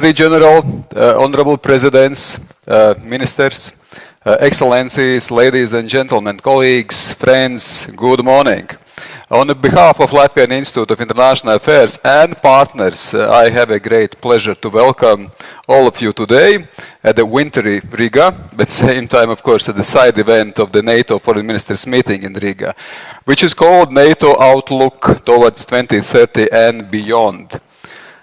General, honorable presidents, ministers, excellencies, ladies and gentlemen, colleagues, friends, good morning. On behalf of Latvian Institute of International Affairs and partners, I have a great pleasure to welcome all of you today at the wintry Riga, but at the same time, of course, at the side event of the NATO Foreign Ministers meeting in Riga, which is called NATO Outlook Towards 2030 and Beyond.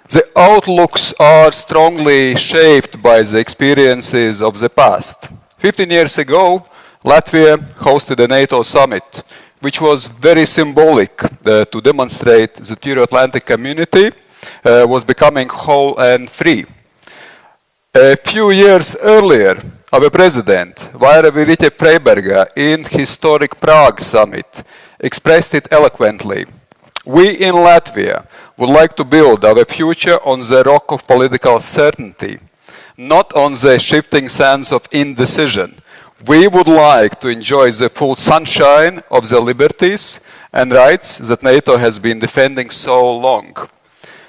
The outlooks are strongly shaped by the experiences of the past. 15 years ago, Latvia hosted a NATO summit, which was very symbolic to demonstrate that the Euro-Atlantic community was becoming whole and free. A few years earlier, our president, Vaira Virite Freiberga, in historic Prague summit, expressed it eloquently. We in Latvia would like to build our future on the rock of political certainty, not on the shifting sands of indecision. We would like to enjoy the full sunshine of the liberties and rights that NATO has been defending so long.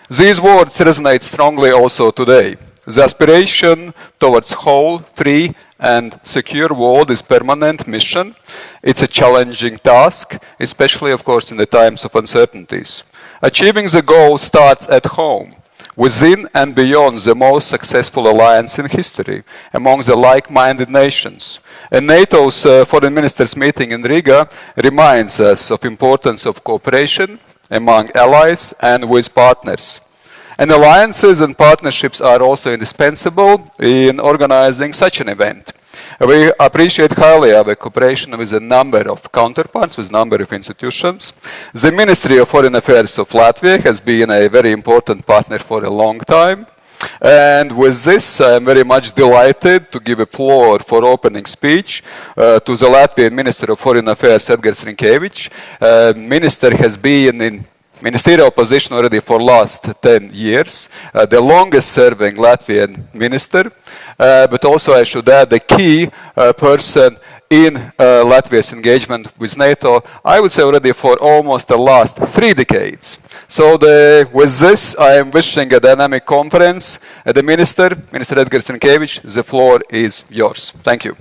These words resonate strongly also today. The aspiration towards whole, free, and secure world is a permanent mission. It's a challenging task, especially, of course, in the times of uncertainties. Achieving the goal starts at home, within and beyond the most successful alliance in history, among the like-minded nations. And NATO's Foreign Ministers meeting in Riga reminds us of the importance of cooperation among allies and with partners. And alliances and partnerships are also indispensable in organizing such an event. We appreciate highly our cooperation with a number of counterparts, with a number of institutions. The Ministry of Foreign Affairs of Latvia has been a very important partner for a long time. And with this, I am very much delighted to give a floor for opening speech to the Latvian Minister of Foreign Affairs, Edgars Rinkēvičs. Minister has been in ministerial position already for last 10 years, the longest serving Latvian minister, but also I should add the key person in Latvia's engagement with NATO, I would say already for almost the last 3 decades. So with this, I am wishing a dynamic conference. The Minister Edgars Rinkēvičs, the floor is yours. Thank you.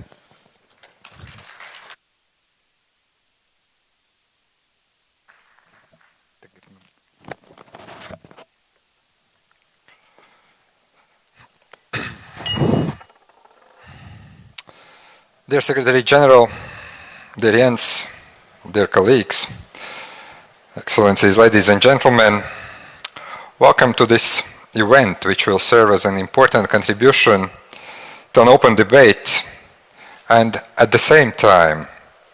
Dear Secretary General, dear Jens, dear colleagues, Excellencies, ladies and gentlemen, welcome to this event, which will serve as an important contribution to an open debate and at the same time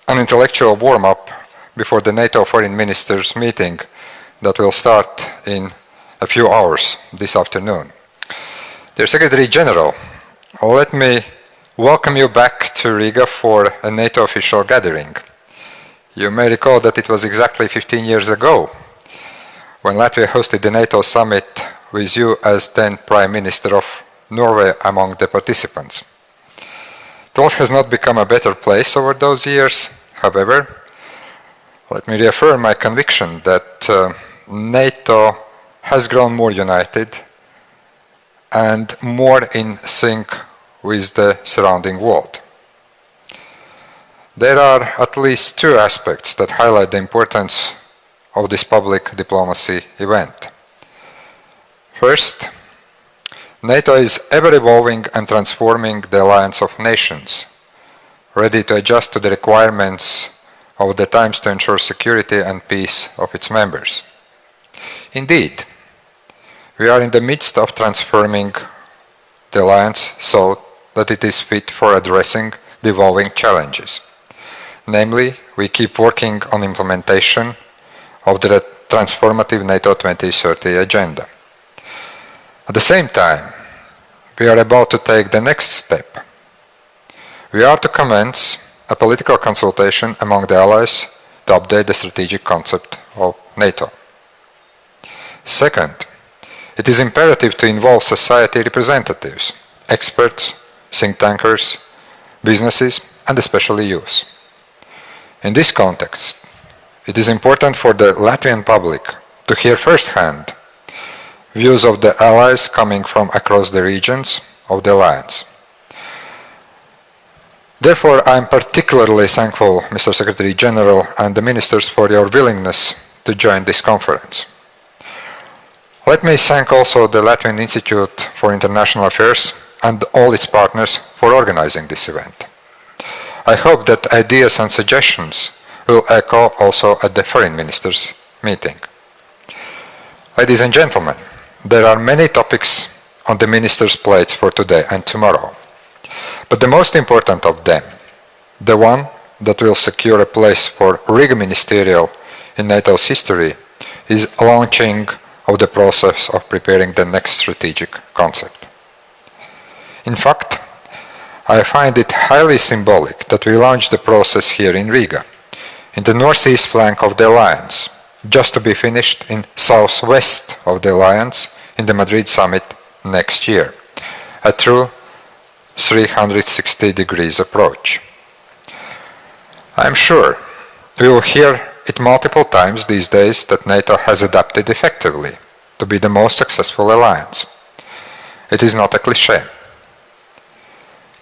an intellectual warm-up before the NATO Foreign Ministers meeting that will start in a few hours this afternoon. Dear Secretary General, let me welcome you back to Riga for a NATO official gathering. You may recall that it was exactly 15 years ago when Latvia hosted the NATO summit with you as then Prime Minister of Norway among the participants. The world has not become a better place over those years. However, let me reaffirm my conviction that NATO has grown more united and more in sync with the surrounding world. There are at least 2 aspects that highlight the importance of this public diplomacy event. First, NATO is ever evolving and transforming the alliance of nations, ready to adjust to the requirements of the times to ensure security and peace of its members. Indeed, we are in the midst of transforming the alliance so that it is fit for addressing the evolving challenges. Namely, we keep working on implementation of the transformative NATO 2030 agenda. At the same time, we are about to take the next step. We are to commence a political consultation among the allies to update the strategic concept of NATO. Second, it is imperative to involve society representatives, experts, think tankers, businesses, and especially youth. In this context, it is important for the Latvian public to hear firsthand views of the allies coming from across the regions of the alliance. Therefore, I am particularly thankful, Mr. Secretary General and the ministers, for your willingness to join this conference. Let me thank also the Latvian Institute for International Affairs and all its partners for organizing this event. I hope that ideas and suggestions will echo also at the foreign ministers' meeting. Ladies and gentlemen, there are many topics on the ministers' plates for today and tomorrow. But the most important of them, the one that will secure a place for Riga Ministerial in NATO's history, is launching of the process of preparing the next strategic concept. In fact, I find it highly symbolic that we launched the process here in Riga, in the northeast flank of the alliance, just to be finished in southwest of the alliance in the Madrid summit next year, a true 360 degrees approach. I am sure we will hear it multiple times these days that NATO has adapted effectively to be the most successful alliance. It is not a cliché.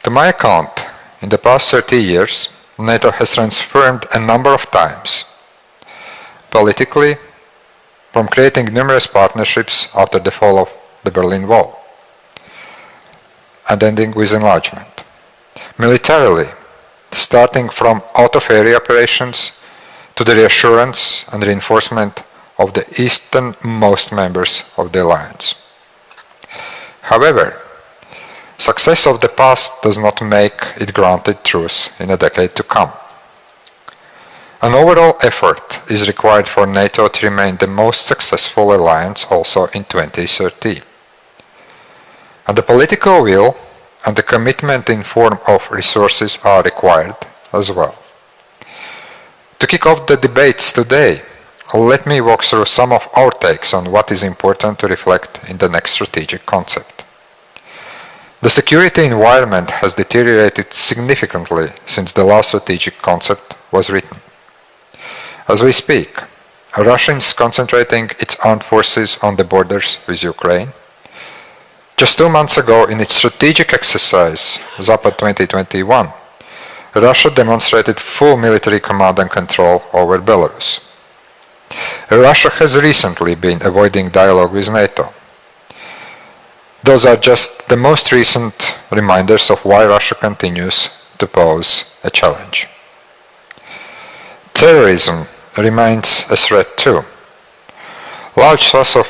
To my account, in the past 30 years, NATO has transformed a number of times, politically, from creating numerous partnerships after the fall of the Berlin Wall, and ending with enlargement. Militarily, starting from out-of-area operations to the reassurance and reinforcement of the easternmost members of the alliance. However, success of the past does not make it granted truth in a decade to come. An overall effort is required for NATO to remain the most successful alliance also in 2030. And the political will and the commitment in form of resources are required as well. To kick off the debates today, let me walk through some of our takes on what is important to reflect in the next strategic concept. The security environment has deteriorated significantly since the last strategic concept was written. As we speak, Russia is concentrating its armed forces on the borders with Ukraine. Just 2 months ago, in its strategic exercise, Zapad 2021, Russia demonstrated full military command and control over Belarus. Russia has recently been avoiding dialogue with NATO. Those are just the most recent reminders of why Russia continues to pose a challenge. Terrorism remains a threat too. Large swaths of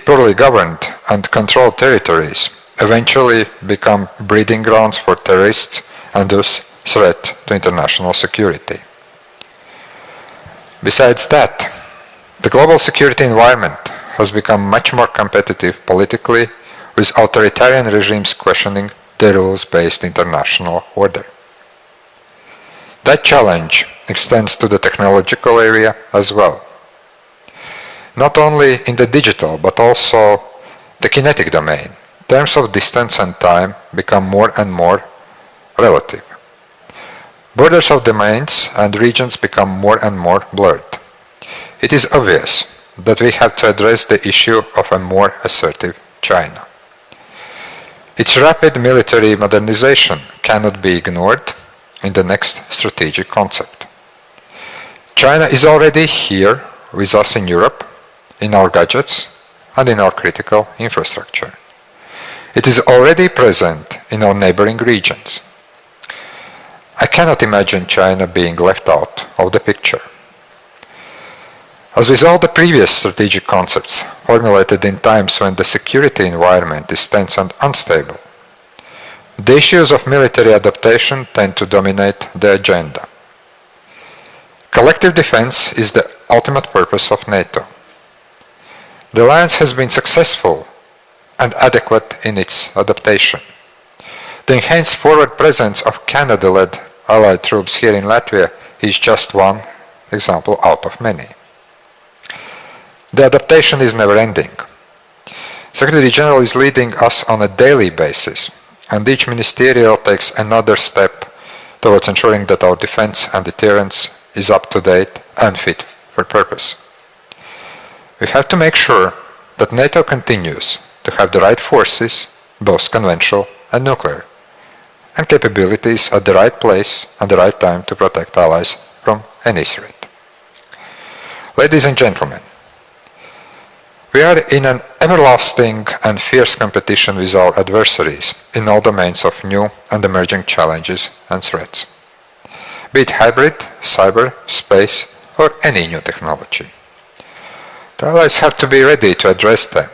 poorly governed and controlled territories eventually become breeding grounds for terrorists and thus threat to international security. Besides that, the global security environment has become much more competitive politically, with authoritarian regimes questioning the rules-based international order. That challenge extends to the technological area as well. Not only in the digital, but also the kinetic domain, terms of distance and time become more and more relative. Borders of domains and regions become more and more blurred. It is obvious that we have to address the issue of a more assertive China. Its rapid military modernization cannot be ignored in the next strategic concept. China is already here with us in Europe, in our gadgets, and in our critical infrastructure. It is already present in our neighboring regions. I cannot imagine China being left out of the picture. As with all the previous strategic concepts formulated in times when the security environment is tense and unstable, the issues of military adaptation tend to dominate the agenda. Collective defense is the ultimate purpose of NATO. The alliance has been successful and adequate in its adaptation. The enhanced forward presence of Canada-led allied troops here in Latvia is just one example out of many. The adaptation is never-ending. Secretary General is leading us on a daily basis, and each ministerial takes another step towards ensuring that our defense and deterrence is up to date and fit for purpose. We have to make sure that NATO continues to have the right forces, both conventional and nuclear, and capabilities at the right place and the right time to protect allies from any threat. Ladies and gentlemen, we are in an everlasting and fierce competition with our adversaries in all domains of new and emerging challenges and threats, be it hybrid, cyber, space, or any new technology. The allies have to be ready to address them.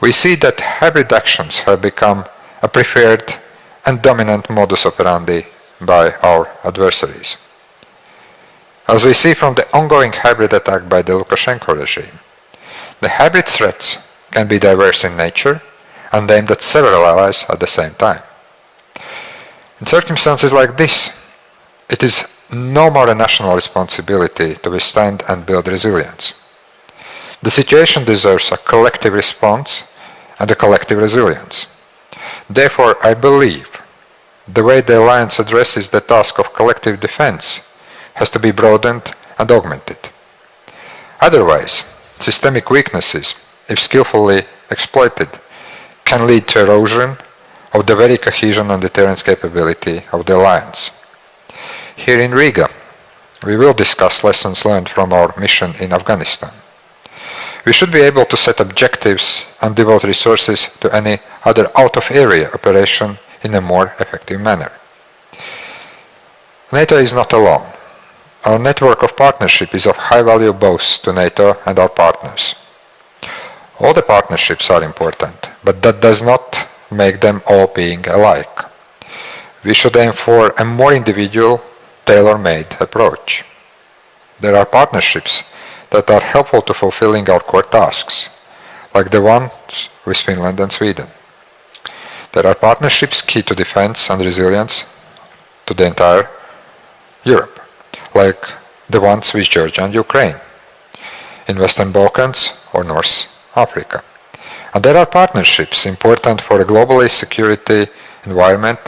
We see that hybrid actions have become a preferred and dominant modus operandi by our adversaries. As we see from the ongoing hybrid attack by the Lukashenko regime, the hybrid threats can be diverse in nature and aimed at several allies at the same time. In circumstances like this, it is no more a national responsibility to withstand and build resilience. The situation deserves a collective response and a collective resilience. Therefore, I believe the way the alliance addresses the task of collective defense has to be broadened and augmented. Otherwise, systemic weaknesses, if skillfully exploited, can lead to erosion of the very cohesion and deterrence capability of the alliance. Here in Riga, we will discuss lessons learned from our mission in Afghanistan. We should be able to set objectives and devote resources to any other out-of-area operation in a more effective manner. NATO is not alone. Our network of partnership is of high value both to NATO and our partners. All the partnerships are important, but that does not make them all being alike. We should aim for a more individual, tailor-made approach. There are partnerships that are helpful to fulfilling our core tasks, like the ones with Finland and Sweden. There are partnerships key to defense and resilience to the entire Europe, like the ones with Georgia and Ukraine, in Western Balkans or North Africa. And there are partnerships important for a globally security environment,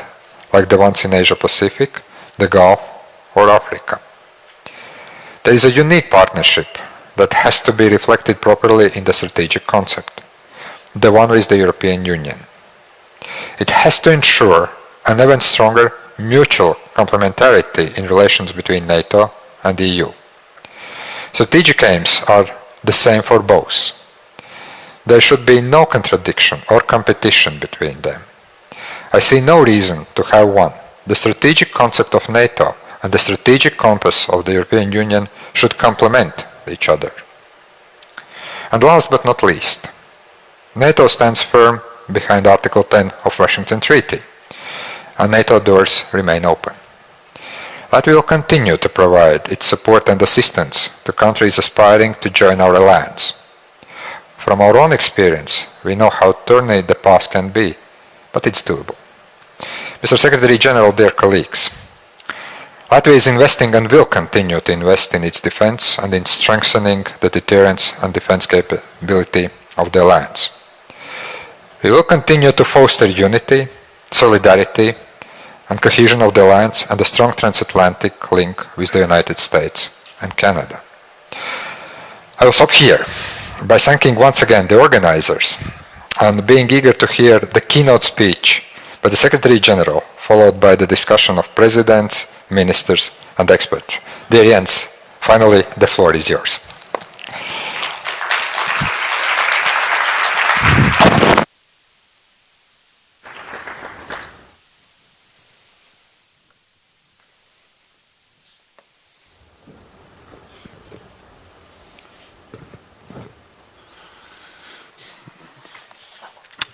like the ones in Asia Pacific, the Gulf, or Africa. There is a unique partnership that has to be reflected properly in the strategic concept, the one with the European Union. It has to ensure an even stronger mutual complementarity in relations between NATO and the EU. Strategic aims are the same for both. There should be no contradiction or competition between them. I see no reason to have one. The strategic concept of NATO and the strategic compass of the European Union should complement each other. And last but not least, NATO stands firm behind Article 10 of Washington Treaty, and NATO doors remain open. Latvia will continue to provide its support and assistance to countries aspiring to join our alliance. From our own experience, we know how thorny the path can be, but it's doable. Mr. Secretary General, dear colleagues, Latvia is investing and will continue to invest in its defense and in strengthening the deterrence and defense capability of the alliance. We will continue to foster unity, solidarity, and cohesion of the alliance and a strong transatlantic link with the United States and Canada. I will stop here by thanking once again the organizers and being eager to hear the keynote speech by the Secretary General, followed by the discussion of presidents, ministers, and experts. Dear Jens, finally the floor is yours.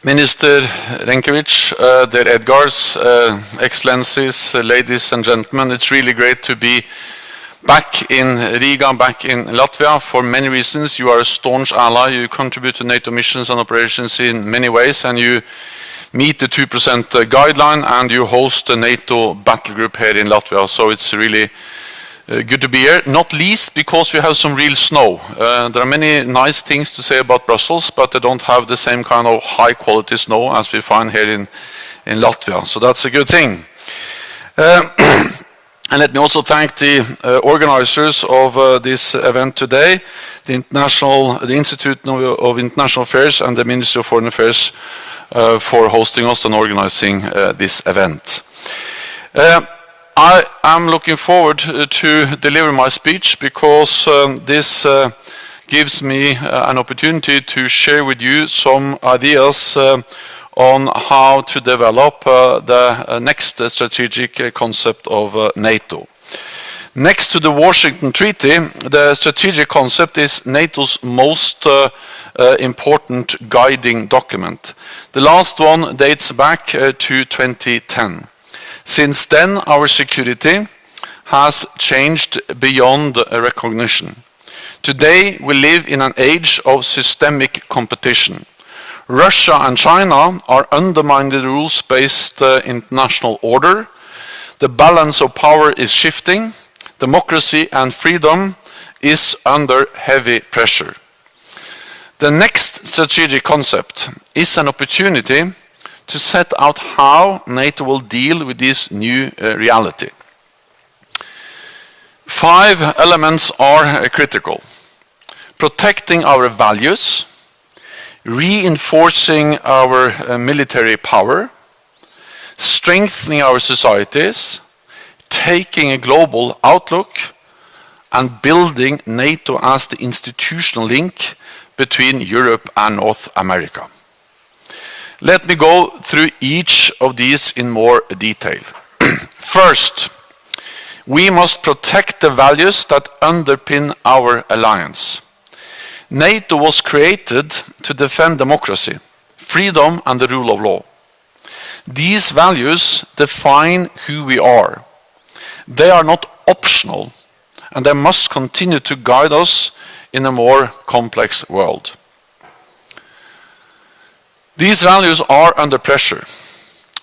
Minister Renkevich, dear Edgars, Excellencies, ladies and gentlemen, it's really great to be back in Riga, back in Latvia. For many reasons, you are a staunch ally, you contribute to NATO missions and operations in many ways, and you meet the 2% guideline, and you host the NATO battle group here in Latvia, so it's really good to be here, not least because we have some real snow. There are many nice things to say about Brussels, but they don't have the same kind of high quality snow as we find here in Latvia, so that's a good thing. And let me also thank the organizers of this event today, the Institute of International Affairs and the Ministry of Foreign Affairs for hosting us and organizing this event. I am looking forward to deliver my speech because this gives me an opportunity to share with you some ideas on how to develop the next strategic concept of NATO. Next to the Washington Treaty, the strategic concept is NATO's most important guiding document. The last one dates back to 2010. Since then, our security has changed beyond recognition. Today, we live in an age of systemic competition. Russia and China are undermining the rules-based international order. The balance of power is shifting. Democracy and freedom is under heavy pressure. The next strategic concept is an opportunity to set out how NATO will deal with this new reality. 5 elements are critical. Protecting our values, reinforcing our military power, strengthening our societies, taking a global outlook, and building NATO as the institutional link between Europe and North America. Let me go through each of these in more detail. First, we must protect the values that underpin our alliance. NATO was created to defend democracy, freedom, and the rule of law. These values define who we are. They are not optional, and they must continue to guide us in a more complex world. These values are under pressure,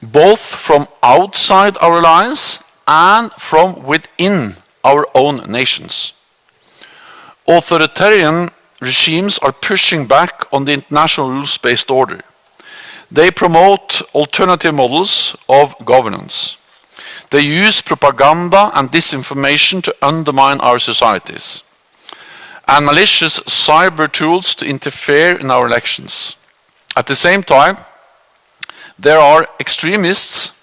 both from outside our alliance and from within our own nations. Authoritarian regimes are pushing back on the international rules-based order. They promote alternative models of governance. They use propaganda and disinformation to undermine our societies, and malicious cyber tools to interfere in our elections. At the same time, there are extremists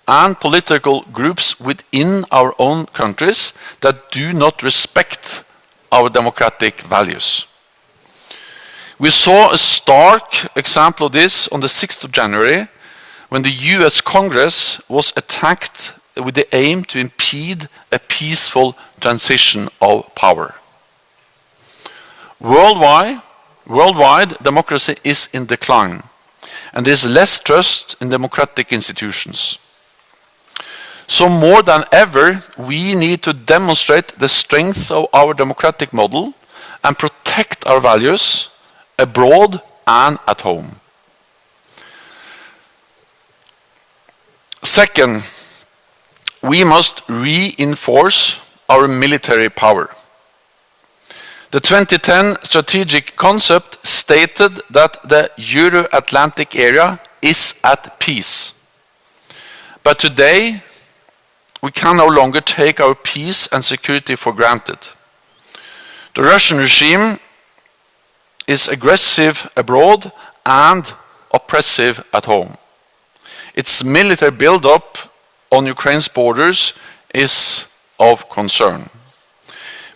and political groups within our own countries that do not respect our democratic values. We saw a stark example of this on the 6th of January when the US Congress was attacked with the aim to impede a peaceful transition of power. Worldwide, democracy is in decline, and there is less trust in democratic institutions. So more than ever, we need to demonstrate the strength of our democratic model and protect our values abroad and at home. Second, we must reinforce our military power. The 2010 strategic concept stated that the Euro-Atlantic area is at peace. But today, we can no longer take our peace and security for granted. The Russian regime is aggressive abroad and oppressive at home. Its military build-up on Ukraine's borders is of concern.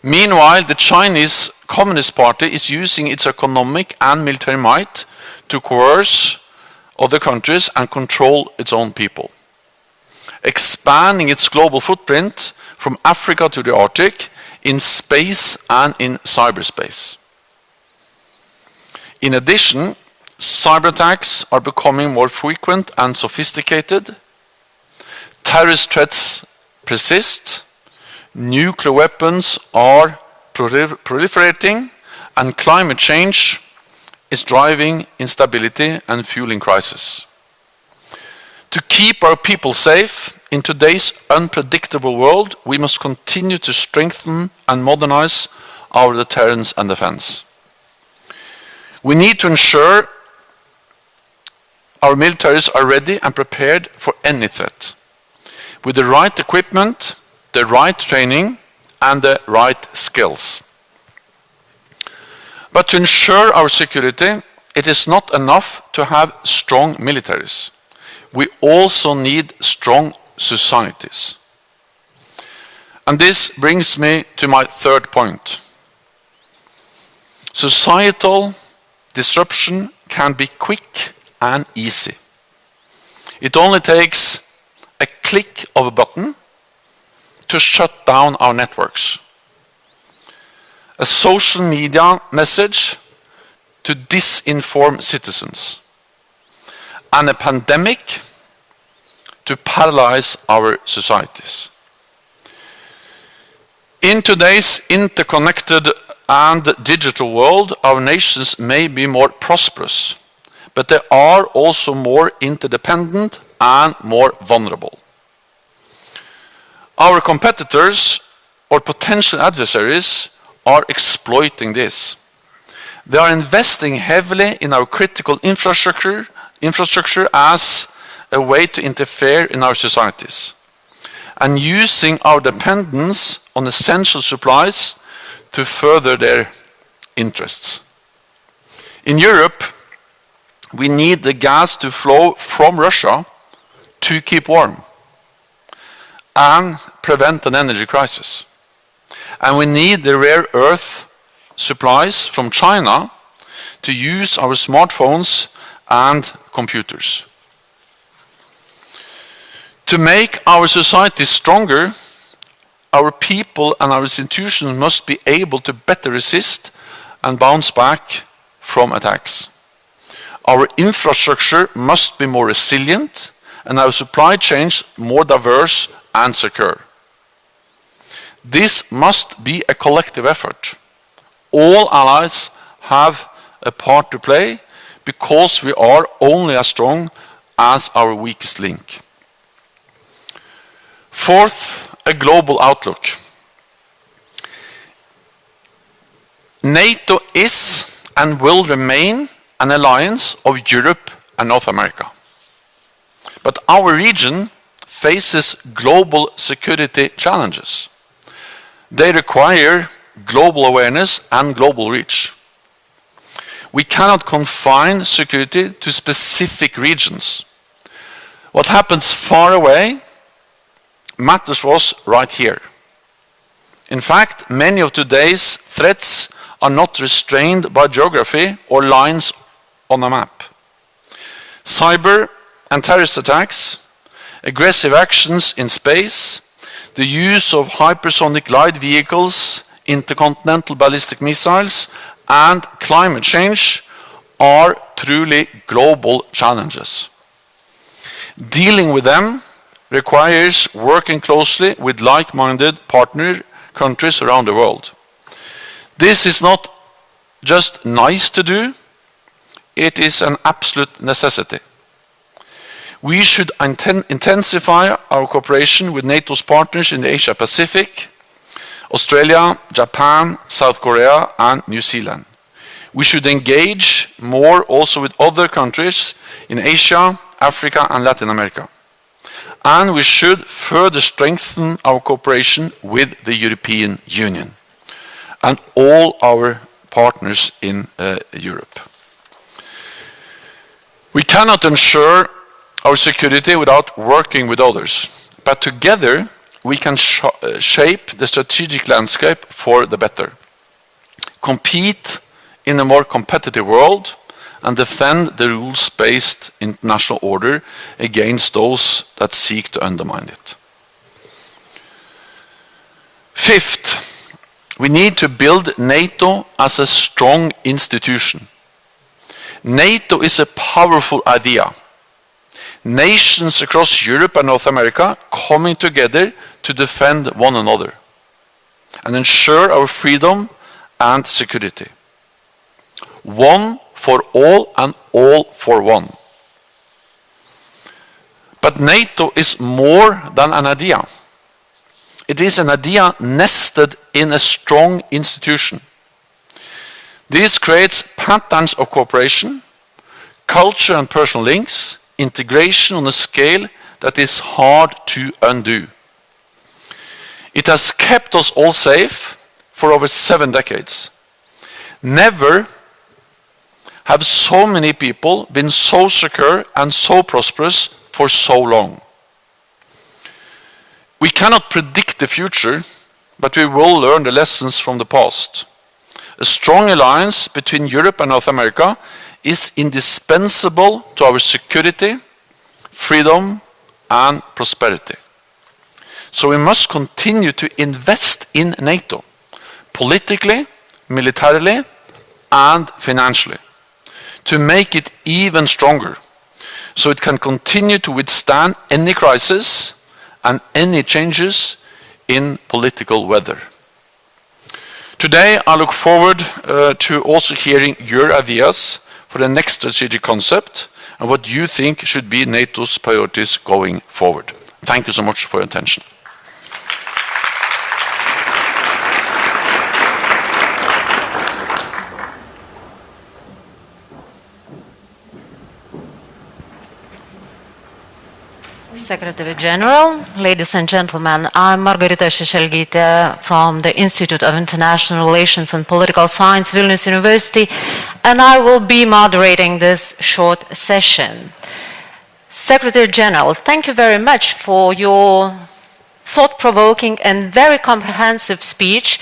Meanwhile, the Chinese Communist Party is using its economic and military might to coerce other countries and control its own people, expanding its global footprint from Africa to the Arctic, in space and in cyberspace. In addition, cyber attacks are becoming more frequent and sophisticated. Terrorist threats persist. Nuclear weapons are proliferating, and climate change is driving instability and fueling crisis. To keep our people safe in today's unpredictable world, we must continue to strengthen and modernize our deterrence and defense. We need to ensure our militaries are ready and prepared for any threat, with the right equipment the right training, and the right skills. But to ensure our security, it is not enough to have strong militaries. We also need strong societies. And this brings me to my third point. Societal disruption can be quick and easy. It only takes a click of a button to shut down our networks. A social media message to disinform citizens. And a pandemic to paralyze our societies. In today's interconnected and digital world, our nations may be more prosperous, but they are also more interdependent and more vulnerable. Our competitors or potential adversaries are exploiting this. They are investing heavily in our critical infrastructure as a way to interfere in our societies, and using our dependence on essential supplies to further their interests. In Europe, we need the gas to flow from Russia to keep warm and prevent an energy crisis. And we need the rare earth supplies from China to use our smartphones and computers. To make our society stronger, our people and our institutions must be able to better resist and bounce back from attacks. Our infrastructure must be more resilient and our supply chains more diverse and secure. This must be a collective effort. All allies have a part to play because we are only as strong as our weakest link. Fourth, a global outlook. NATO is and will remain an alliance of Europe and North America. But our region faces global security challenges. They require global awareness and global reach. We cannot confine security to specific regions. What happens far away matters for us right here. In fact, many of today's threats are not restrained by geography or lines on a map. Cyber and terrorist attacks, aggressive actions in space, the use of hypersonic light vehicles, intercontinental ballistic missiles, and climate change are truly global challenges. Dealing with them requires working closely with like-minded partner countries around the world. This is not just nice to do, it is an absolute necessity. We should intensify our cooperation with NATO's partners in the Asia-Pacific, Australia, Japan, South Korea, and New Zealand. We should engage more also with other countries in Asia, Africa, and Latin America. And we should further strengthen our cooperation with the European Union and all our partners in Europe. We cannot ensure our security without working with others, but together we can shape the strategic landscape for the better, compete in a more competitive world, and defend the rules-based international order against those that seek to undermine it. Fifth, we need to build NATO as a strong institution. NATO is a powerful idea. Nations across Europe and North America coming together to defend one another and ensure our freedom and security. One for all and all for one. But NATO is more than an idea. It is an idea nested in a strong institution. This creates patterns of cooperation, culture and personal links, integration on a scale that is hard to undo. It has kept us all safe for over 7 decades. Never have so many people been so secure and so prosperous for so long. We cannot predict the future, but we will learn the lessons from the past. A strong alliance between Europe and North America is indispensable to our security, freedom, and prosperity. So we must continue to invest in NATO, politically, militarily, and financially, to make it even stronger, so it can continue to withstand any crisis and any changes in political weather. Today, I look forward to also hearing your ideas for the next strategic concept and what you think should be NATO's priorities going forward. Thank you so much for your attention. Secretary General, ladies and gentlemen, I'm Margarita Šešelgytė from the Institute of International Relations and Political Science, Vilnius University, and I will be moderating this short session. Secretary General, thank you very much for your thought-provoking and very comprehensive speech.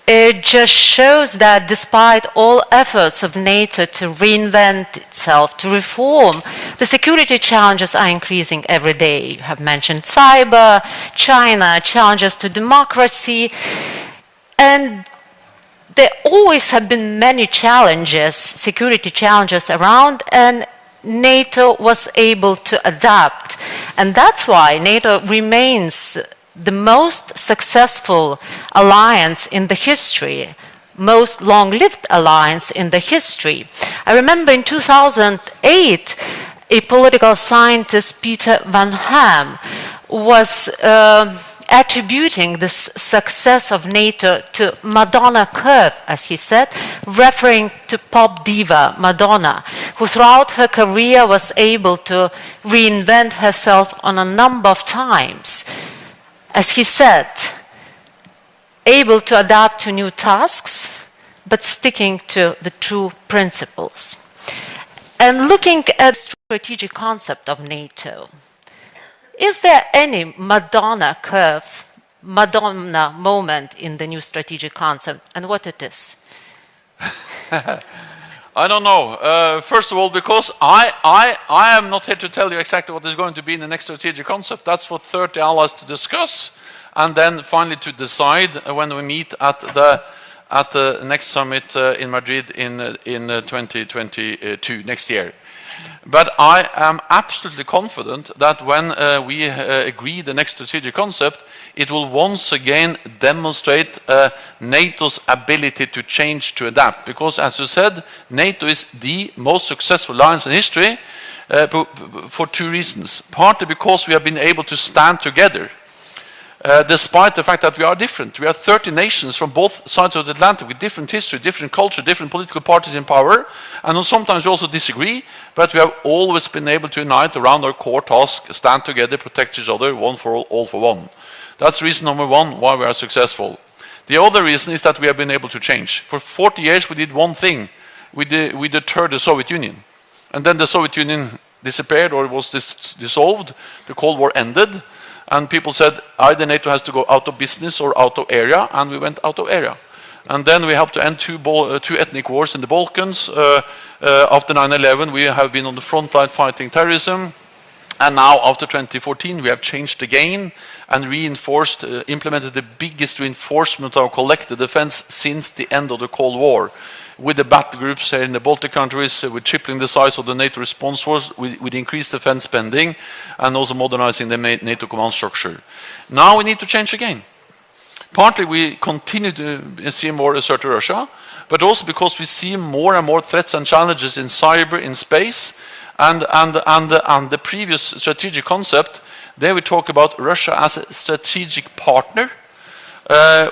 It just shows that despite all efforts of NATO to reinvent itself, to reform, the security challenges are increasing every day. You have mentioned cyber, China, challenges to democracy, and there always have been many challenges, security challenges around, and NATO was able to adapt. And that's why NATO remains the most successful alliance in the history, most long-lived alliance in the history. I remember in 2008, a political scientist, Peter Van Ham, was attributing this success of NATO to Madonna curve, as he said, referring to pop diva Madonna, who throughout her career was able to reinvent herself on a number of times. As he said, able to adapt to new tasks, but sticking to the true principles. And looking at the strategic concept of NATO, is there any Madonna curve, Madonna moment in the new strategic concept, and what it is? I don't know. First of all, because I am not here to tell you exactly what is going to be in the next strategic concept. That's for 30 allies to discuss, and then finally to decide when we meet at the next summit in Madrid in 2022, next year. But I am absolutely confident that when we agree the next strategic concept, it will once again demonstrate NATO's ability to change, to adapt. Because, as you said, NATO is the most successful alliance in history for 2 reasons. Partly because we have been able to stand together, despite the fact that we are different. We are 30 nations from both sides of the Atlantic with different history, different culture, different political parties in power, and sometimes we also disagree, but we have always been able to unite around our core task, stand together, protect each other, one for all for one. That's reason number 1 why we are successful. The other reason is that we have been able to change. For 40 years we did one thing. We deterred the Soviet Union. And then the Soviet Union disappeared or was dissolved. The Cold War ended. And people said either NATO has to go out of business or out of area, and we went out of area. And then we helped to end 2 ethnic wars in the Balkans. After 9/11, we have been on the front line fighting terrorism. And now, after 2014, we have changed again and reinforced, implemented the biggest reinforcement of our collective defense since the end of the Cold War. With the battle groups here in the Baltic countries, with tripling the size of the NATO response force, with increased defense spending, and also modernizing the NATO command structure. Now we need to change again. Partly we continue to see more assert to Russia, but also because we see more and more threats and challenges in cyber, in space, and the previous strategic concept, there we talk about Russia as a strategic partner.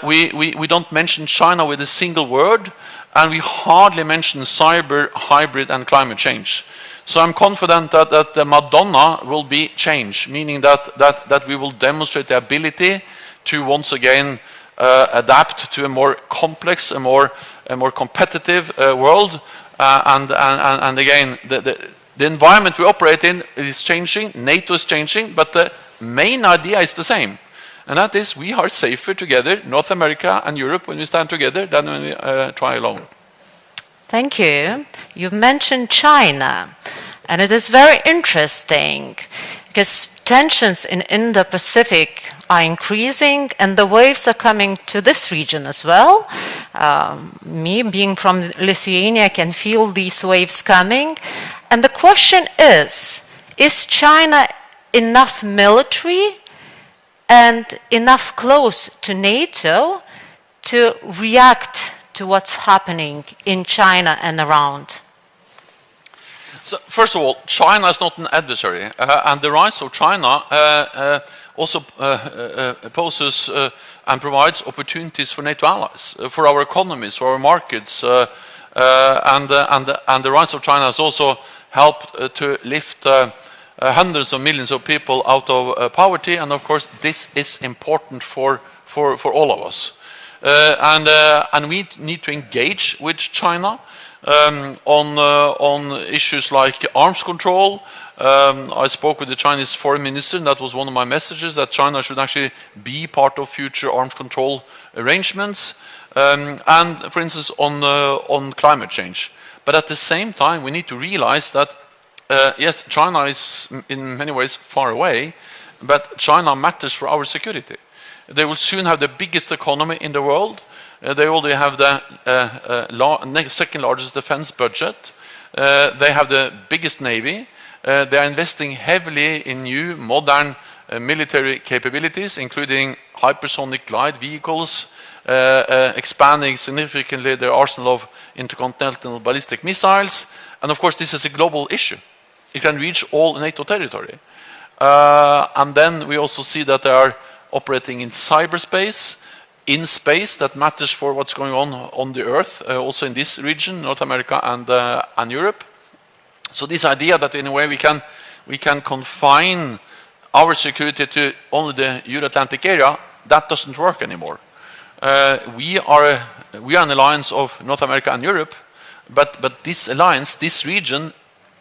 We don't mention China with a single word, and we hardly mention cyber, hybrid, and climate change. So I'm confident that the Madonna will be change, meaning that we will demonstrate the ability to once again adapt to a more complex, a more competitive world. And again, the environment we operate in is changing, NATO is changing, but the main idea is the same. And that is, we are safer together, North America and Europe, when we stand together than when we try alone. Thank you. You've mentioned China, and it is very interesting because tensions in Indo-Pacific are increasing and the waves are coming to this region as well. Me, being from Lithuania, can feel these waves coming. And the question is China enough military and enough close to NATO to react to what's happening in China and around? So, first of all, China is not an adversary, and the rise of China also poses and provides opportunities for NATO allies, for our economies, for our markets, and the rise of China has also helped to lift hundreds of millions of people out of poverty, and of course this is important for all of us. And we need to engage with China on issues like arms control. I spoke with the Chinese foreign minister, and that was one of my messages, that China should actually be part of future arms control arrangements, and for instance on climate change. But at the same time, we need to realize that yes, China is in many ways far away, but China matters for our security. They will soon have the biggest economy in the world. They already have the second largest defense budget. They have the biggest navy. They are investing heavily in new, modern military capabilities, including hypersonic glide vehicles, expanding significantly their arsenal of intercontinental ballistic missiles. And of course, this is a global issue. It can reach all NATO territory. And then we also see that they are operating in cyberspace, in space, that matters for what's going on the Earth, also in this region, North America and Europe. So this idea that in a way we can confine our security to only the Euro-Atlantic area, that doesn't work anymore. We are an alliance of North America and Europe, but this alliance, this region,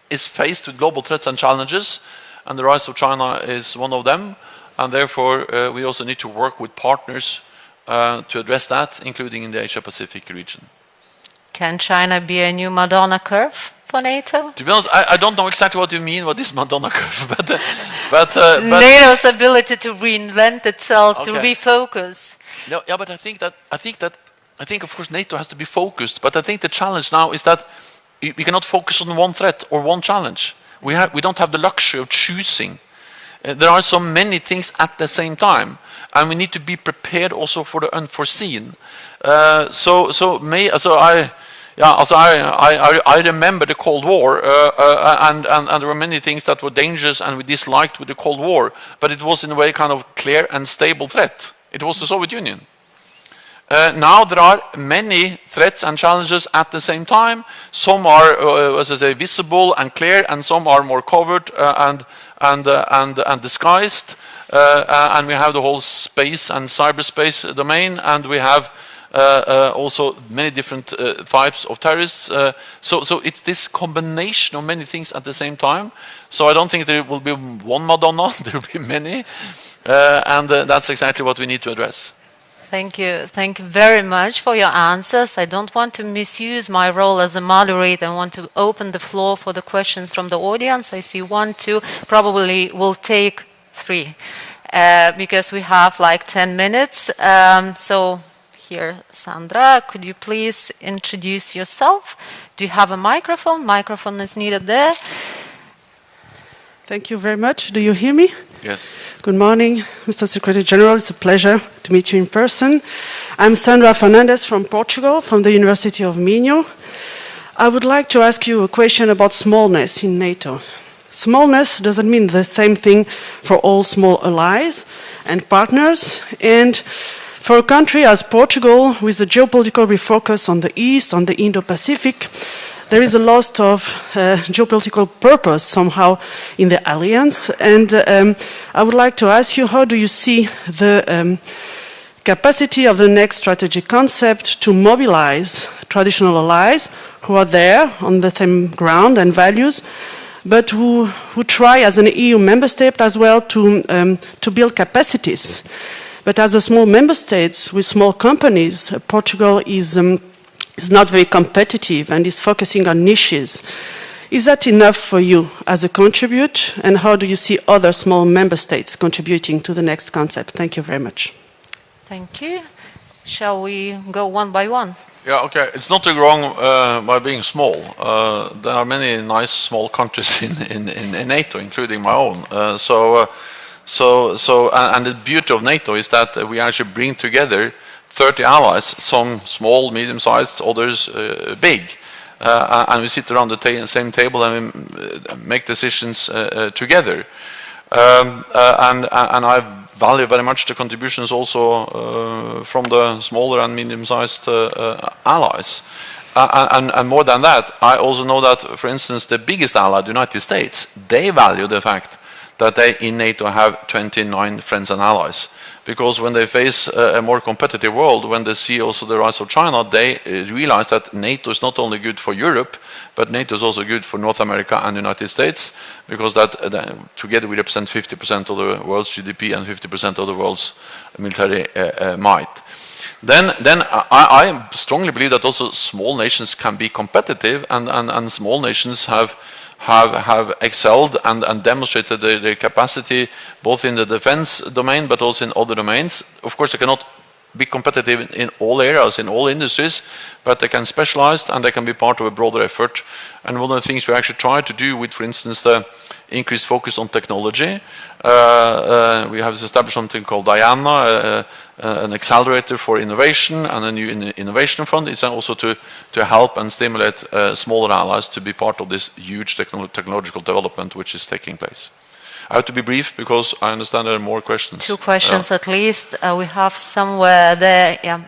is faced with global threats and challenges, and the rise of China is one of them. And therefore, we also need to work with partners to address that, including in the Asia-Pacific region. Can China be a new Madonna curve for NATO? To be honest, I don't know exactly what you mean with this Madonna curve, but NATO's ability to reinvent itself, to refocus. No, yeah, but I think of course NATO has to be focused. But I think the challenge now is that we cannot focus on one threat or one challenge. We don't have the luxury of choosing. There are so many things at the same time, and we need to be prepared also for the unforeseen. I remember the Cold War, and there were many things that were dangerous and we disliked with the Cold War, but it was in a way kind of clear and stable threat. It was the Soviet Union. Now there are many threats and challenges at the same time. Some are, as I say, visible and clear, and some are more covered and disguised. And we have the whole space and cyberspace domain, and we have also many different types of terrorists. So it's this combination of many things at the same time. So I don't think there will be one Madonna, there will be many. And that's exactly what we need to address. Thank you. Thank you very much for your answers. I don't want to misuse my role as a moderator. I want to open the floor for the questions from the audience. I see 1, 2, probably we'll take 3 because we have like 10 minutes. So here, Sandra, could you please introduce yourself? Do you have a microphone? Microphone is needed there. Thank you very much. Do you hear me? Yes. Good morning, Mr. Secretary General. It's a pleasure to meet you in person. I'm Sandra Fernandez from Portugal, from the University of Minho. I would like to ask you a question about smallness in NATO. Smallness doesn't mean the same thing for all small allies and partners. And for a country as Portugal, with the geopolitical refocus on the East, on the Indo-Pacific, there is a loss of geopolitical purpose somehow in the alliance. And I would like to ask you, how do you see the capacity of the next strategic concept to mobilize traditional allies who are there on the same ground and values, but who try as an EU member state as well to build capacities? But as a small member state with small companies, Portugal is not very competitive and is focusing on niches. Is that enough for you as a contribute? And how do you see other small member states contributing to the next concept? Thank you very much. Thank you. Shall we go one by one? Yeah, okay. It's not wrong by being small. There are many nice small countries in NATO, including my own. And the beauty of NATO is that we actually bring together 30 allies, some small, medium-sized, others big. And we sit around the same table and we make decisions together. And I value very much the contributions also from the smaller and medium-sized allies. And more than that, I also know that, for instance, the biggest ally, the United States, they value the fact that they in NATO have 29 friends and allies. Because when they face a more competitive world, when they see also the rise of China, they realize that NATO is not only good for Europe, but NATO is also good for North America and the United States, because that together we represent 50% of the world's GDP and 50% of the world's military might. Then I strongly believe that also small nations can be competitive, and small nations have excelled and demonstrated their capacity both in the defense domain but also in other domains. Of course, they cannot be competitive in all areas, in all industries, but they can specialize and they can be part of a broader effort. And one of the things we actually try to do with, for instance, the increased focus on technology, we have established something called Diana, an accelerator for innovation, and a new innovation fund. It's also to help and stimulate smaller allies to be part of this huge technological development which is taking place. I have to be brief because I understand there are more questions. 2 questions at least. We have somewhere there. Yeah.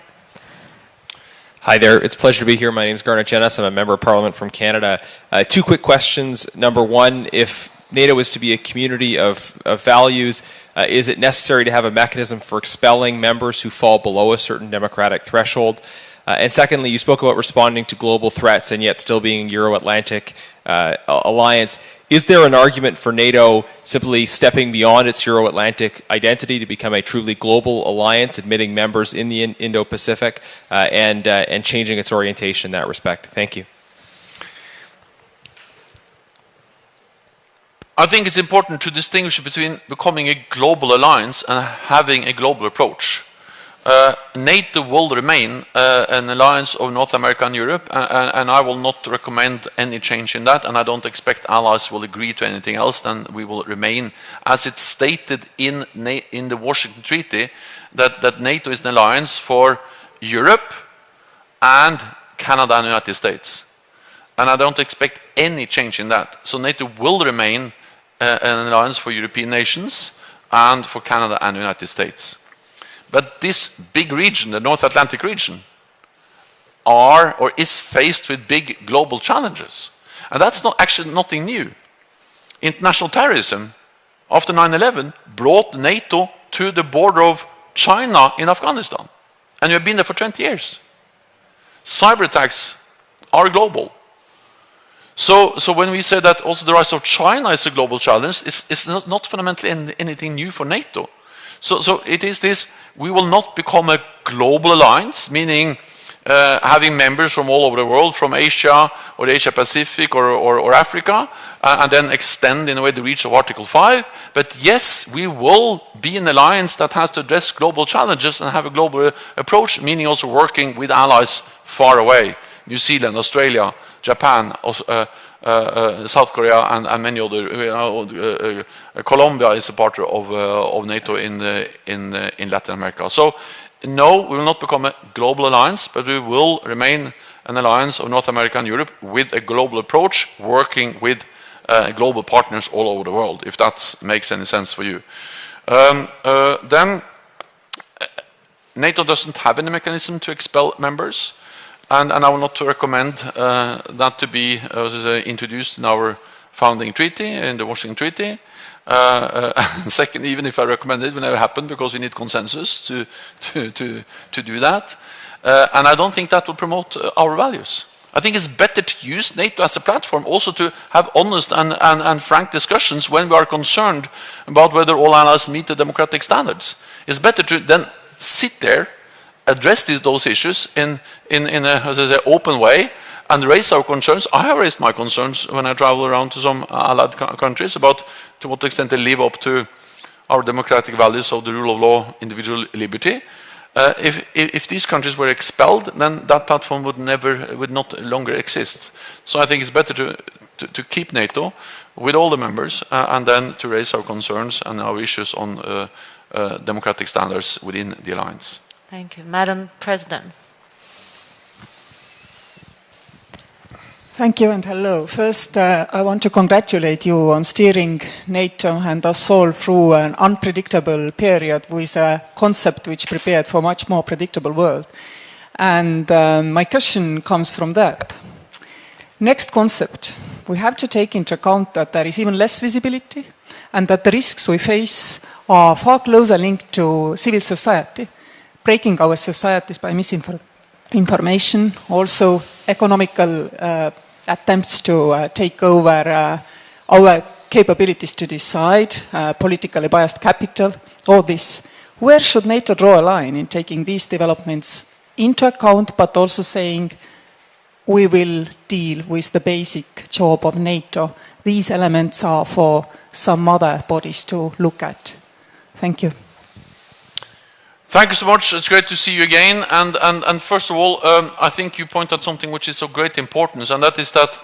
Hi there. It's a pleasure to be here. My name is Garnet Jenis. I'm a member of Parliament from Canada. 2 quick questions. Number one, if NATO is to be a community of values, is it necessary to have a mechanism for expelling members who fall below a certain democratic threshold? And secondly, you spoke about responding to global threats and yet still being a Euro-Atlantic alliance. Is there an argument for NATO simply stepping beyond its Euro-Atlantic identity to become a truly global alliance, admitting members in the Indo-Pacific and changing its orientation in that respect? Thank you. I think it's important to distinguish between becoming a global alliance and having a global approach. NATO will remain an alliance of North America and Europe, and I will not recommend any change in that, and I don't expect allies will agree to anything else than we will remain as it's stated in the Washington Treaty that NATO is an alliance for Europe and Canada and the United States. And I don't expect any change in that. So NATO will remain an alliance for European nations and for Canada and the United States. But this big region, the North Atlantic region, is faced with big global challenges. And that's not actually nothing new. International terrorism, after 9/11, brought NATO to the border of China in Afghanistan. And we have been there for 20 years. Cyber attacks are global. So when we say that also the rise of China is a global challenge, it's not fundamentally anything new for NATO. So it is this, we will not become a global alliance, meaning having members from all over the world, from Asia or Asia Pacific or Africa, and then extend in a way the reach of Article 5. But yes, we will be an alliance that has to address global challenges and have a global approach, meaning also working with allies far away. New Zealand, Australia, Japan, South Korea, and many other. Colombia is a part of NATO in Latin America. So, no, we will not become a global alliance, but we will remain an alliance of North America and Europe with a global approach, working with global partners all over the world, if that makes any sense for you. Then, NATO doesn't have any mechanism to expel members. and I will not recommend that to be introduced in our founding treaty, in the Washington Treaty. Second, even if I recommend it, it will never happen because we need consensus to do that. And I don't think that will promote our values. I think it's better to use NATO as a platform also to have honest and frank discussions when we are concerned about whether all allies meet the democratic standards. It's better to then sit there, address those issues in a open way, and raise our concerns. I have raised my concerns when I travel around to some allied countries about to what extent they live up to our democratic values of the rule of law, individual liberty. If these countries were expelled, then that platform would not longer exist. So I think it's better to keep NATO with all the members and then to raise our concerns and our issues on democratic standards within the alliance. Thank you. Madam President. Thank you and hello. First, I want to congratulate you on steering NATO and us all through an unpredictable period with a concept which prepared for a much more predictable world. And my question comes from that. Next concept, we have to take into account that there is even less visibility and that the risks we face are far closer linked to civil society, breaking our societies by misinformation, also economical attempts to take over our capabilities to decide, politically biased capital, all this. Where should NATO draw a line in taking these developments into account, but also saying we will deal with the basic job of NATO? These elements are for some other bodies to look at. Thank you. Thank you so much. It's great to see you again. And first of all, I think you point out something which is of great importance, and that is that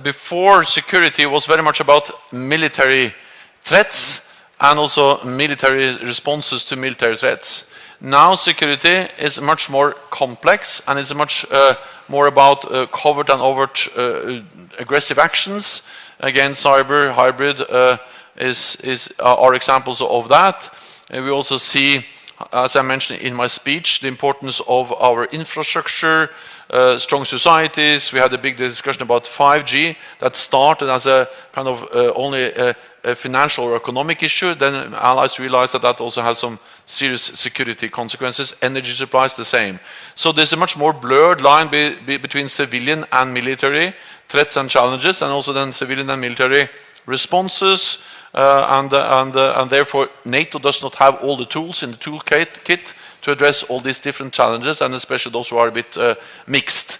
before security was very much about military threats and also military responses to military threats. Now security is much more complex, and it's much more about covert and overt aggressive actions. Again, cyber, hybrid are examples of that. We also see, as I mentioned in my speech, the importance of our infrastructure, strong societies. We had a big discussion about 5G that started as a kind of only a financial or economic issue. Then allies realized that that also has some serious security consequences. Energy supplies the same. So there's a much more blurred line between civilian and military threats and challenges, and also then civilian and military responses. And therefore NATO does not have all the tools in the toolkit to address all these different challenges, and especially those who are a bit mixed.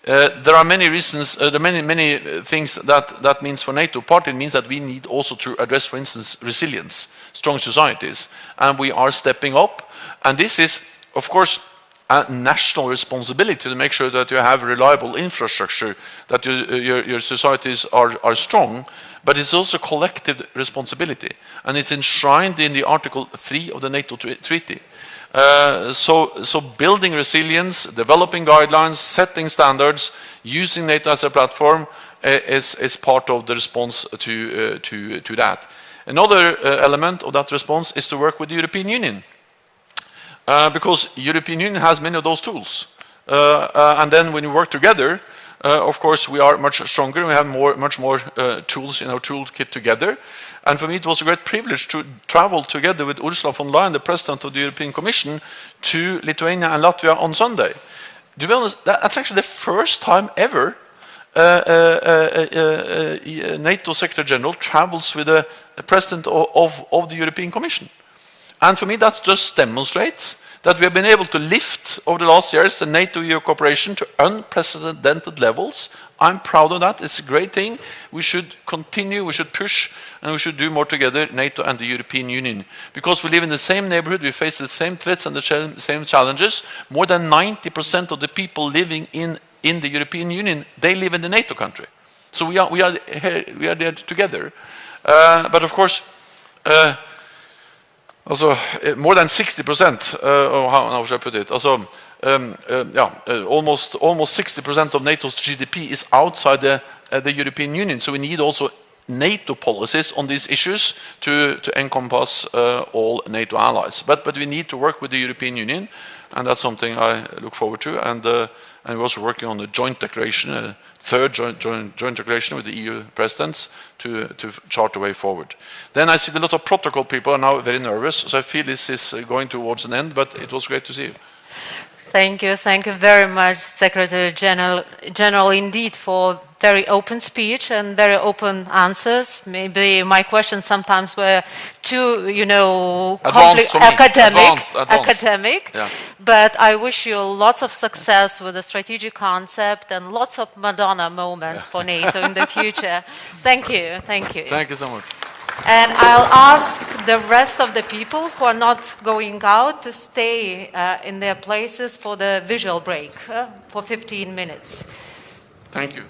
There are many reasons, there are many things that means for NATO. Partly it means that we need also to address, for instance, resilience, strong societies, and we are stepping up. And this is, of course, a national responsibility to make sure that you have reliable infrastructure, that your societies are strong, but it's also collective responsibility, and it's enshrined in the Article 3 of the NATO Treaty. So building resilience, developing guidelines, setting standards, using NATO as a platform is part of the response to that. Another element of that response is to work with the European Union. Because the European Union has many of those tools. And then when you work together, of course, we are much stronger. We have much more tools in our toolkit together. And for me, it was a great privilege to travel together with Ursula von der Leyen, the President of the European Commission, to Lithuania and Latvia on Sunday. To be honest, that's actually the first time ever NATO Secretary General travels with a President of the European Commission. And for me, that just demonstrates that we have been able to lift over the last years the NATO-EU cooperation to unprecedented levels. I'm proud of that. It's a great thing. We should continue, we should push, and we should do more together, NATO and the European Union. Because we live in the same neighborhood, we face the same threats and the same challenges. More than 90% of the people living in the European Union, they live in the NATO country. So we are there together. But of course, also, more than 60%, how should I put it? Also, almost 60% of NATO's GDP is outside the European Union. So we need also NATO policies on these issues to encompass all NATO allies. But we need to work with the European Union. and that's something I look forward to. And we're also working on a joint declaration, a third joint declaration with the EU presidents to chart the way forward. Then I see a lot of protocol people are now very nervous, so I feel this is going towards an end, but it was great to see you. Thank you very much, Secretary General, indeed, for very open speech and very open answers. Maybe my questions sometimes were too, academic. Yeah. But I wish you lots of success with the strategic concept and lots of Madonna moments for NATO in the future. Thank you. Thank you so much. And I'll ask the rest of the people who are not going out to stay in their places for the visual break for 15 minutes. Thank you.